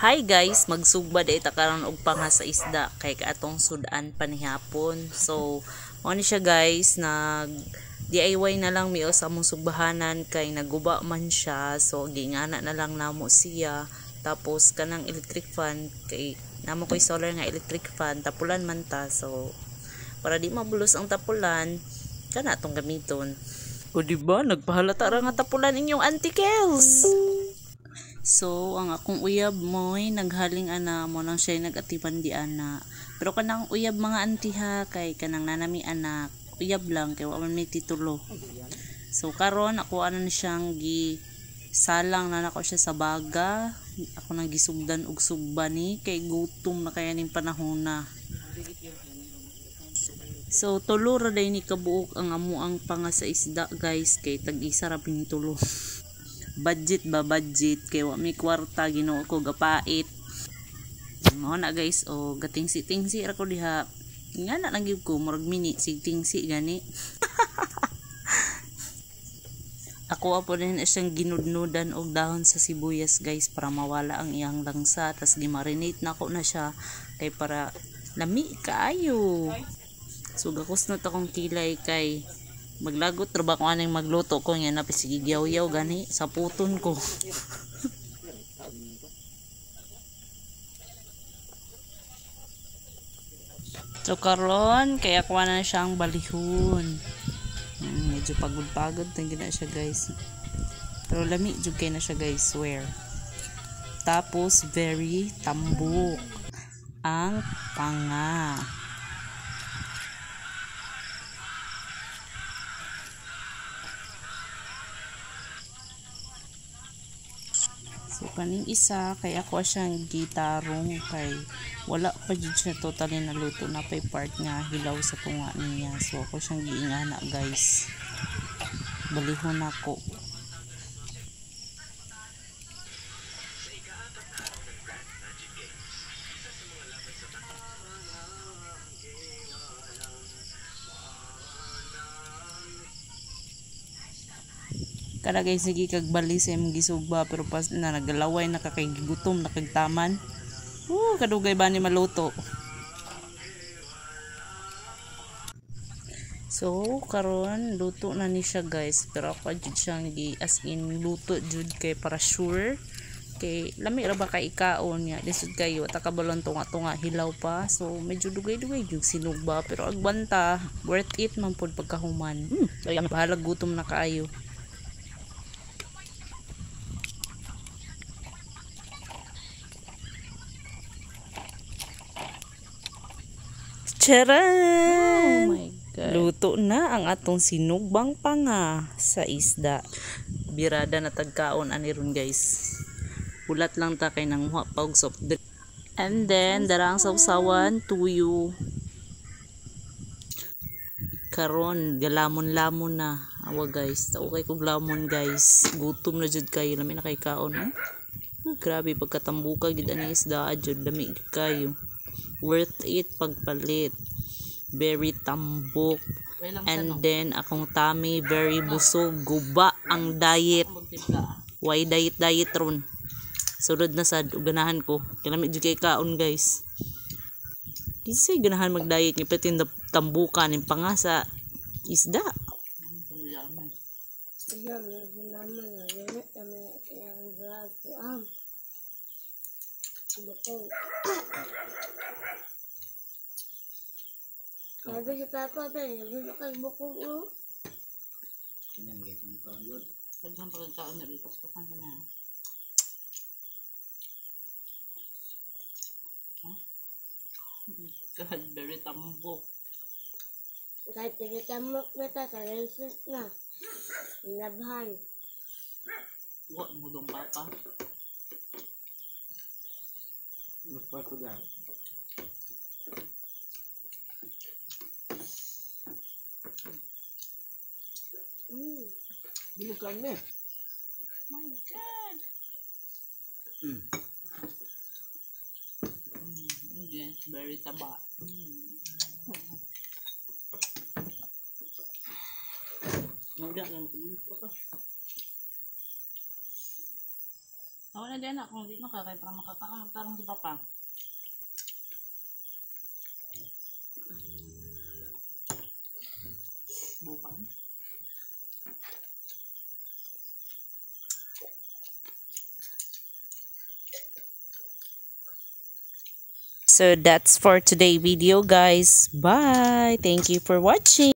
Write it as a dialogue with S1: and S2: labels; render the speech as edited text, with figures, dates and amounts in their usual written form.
S1: Hi guys, magsugba day ta karon og panga sa isda kay kaatong sudan panihapon. So, mo ni siya guys, nag DIY na lang mi sa among sugbahanan kay naguba man siya. So, gingana na lang namo siya. Tapos kanang electric fan kay namo koy solar nga electric fan, tapulan man ta. So, para di mabulos ang tapulan, kana atong gamiton. O diba, nagpahalata ra nga tapulan inyong Auntie Kels. So, ang akong uyab mo'y naghaling ana mo nang siya nag-atipan di ana. Pero kanang uyab mga antiha kay kanang nanami anak, uyab lang kay wa man may titulo. So karon ako ano na siyang salang na nako siya sa baga. Ako nang gisugdan og sugba ni kay gutom na kaya ning panahon na. So tulo ra day ni kabuok ang amuang panga sa isda guys kay tag-isa ra pini tulo. Budget kay wa may kwarta Ginoo ko gapait. Mo na guys o gating-tingsi ra ko diha. Nga na lang gyud ko murag mini sig-tingsi gani. Ako apo din siyang ginudnudan og dahon sa sibuyas guys para mawala ang iyang langsa, tas gi-marinate na ko na siya kay para lami kaayo. So gakusnot akong kilay kay maglagot trabaho ko aning magluto ko nga napisige yaw-yaw gani sa puton ko. So karon kaya kuha na siyang balihon. Medyo pagod tingin na siya guys. Pero lami jud kay na siya guys, swear. Tapos very tambok ang panga. So kaning isa kay ako siyang gitarong kay wala pa jud siya totally naluto na pay part nga hilaw sa tunga niya. So ako siyang giingana guys. Balihon ako. Kada guys sige kag bali sa imong gisugba pero pas na nagalaway na kay gigutom na kagtaman. Kadugay ba ni maluto. So karon luto na ni siya guys pero ako jud siyang as in luto jud kay para sure kay lami ra ba kay ikaon niya lisod kayo ta kabalon tunga hilaw pa. So medyo dugay-dugay jud sinugba pero agbanta worth it man pud pagkahuman. Bahalag gutom na kaayo. Charan! Oh my God. Luto na ang atong sinugbang panga sa isda. Birada na tagkaon ani ron guys. Ulat lang ta kay nang muha pa og soft drink. And then darang sawsawan tuyo. Karon galamon-lamon na. Awa guys, tao kay kog lamon guys. Gutom na jud kayo, lami na kay kaon. Grabe pagkatambuka gid ani isda jud, lami kayo. Worth it pagpalit. Very tambok. And then akong tummy very busog. Guba ang diet. Why diet ron. Sulod na sad ganahan ko. Kinamit jud kay kaon guys. Kisay ganahan mag-diet ni patin tambukan ning pangasa isda.
S2: Sabi si Papa tayo, gusto kay bukong o.
S1: Yan guys, ang pagod. Pagkaan pagkaan na rin, paspasan ka na. God, very tambok.
S2: Kahit tinitamok na ta, sa result na. Nabhan.
S1: Huwag mo dong papa.
S3: Lupa ko dyan. Bilukan niya.
S1: My God! Yes, very taba. Udah lang, makabulot pa ka. Ako na din ako, hindi makakay para makakaamagtarong si Papa. Bukan. So that's for today video guys. Bye. Thank you for watching.